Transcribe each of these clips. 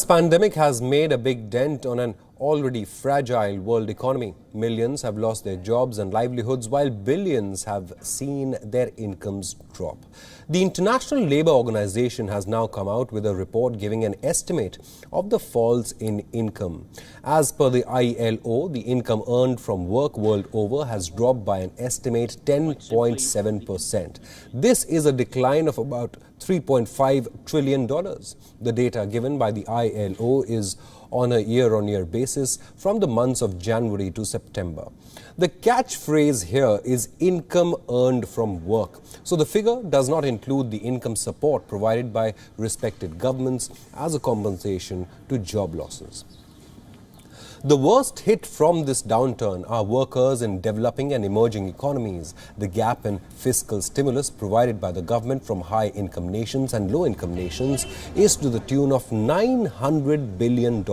pandemic has made a big dent on an already fragile world economy. Millions have lost their jobs and livelihoods while billions have seen their incomes drop. The International Labour Organization has now come out with a report giving an estimate of the falls in income. As per the ILO, the income earned from work world over has dropped by an estimate 10.7%. This is a decline of about $3.5 trillion. The data given by the ILO is on a year-on-year basis from the months of January to September. The catchphrase here is income earned from work. So the figure does not include the income support provided by respective governments as a compensation to job losses. The worst hit from this downturn are workers in developing and emerging economies. The gap in fiscal stimulus provided by the government from high-income nations and low-income nations is to the tune of $900 billion.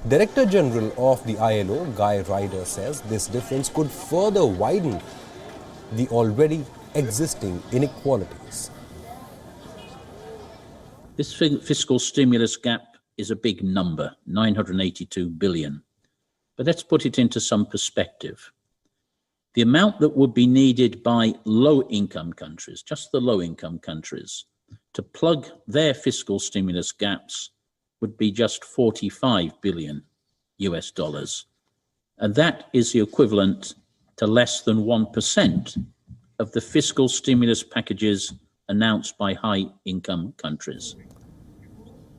Director General of the ILO, Guy Ryder, says this difference could further widen the already existing inequalities. This fiscal stimulus gap is a big number, 982 billion. But let's put it into some perspective. The amount that would be needed by low-income countries, just the low-income countries, to plug their fiscal stimulus gaps would be just 45 billion US dollars. And that is the equivalent to less than 1% of the fiscal stimulus packages announced by high-income countries.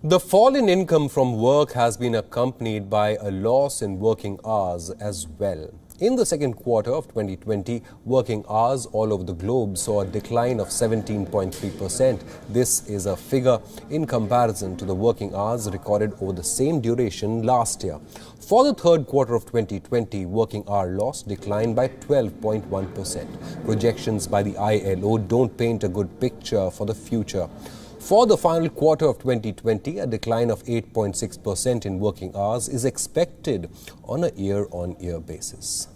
The fall in income from work has been accompanied by a loss in working hours as well. In the second quarter of 2020, working hours all over the globe saw a decline of 17.3%. This is a figure in comparison to the working hours recorded over the same duration last year. For the third quarter of 2020, working hour loss declined by 12.1%. Projections by the ILO don't paint a good picture for the future. For the final quarter of 2020, a decline of 8.6% in working hours is expected on a year-on-year basis.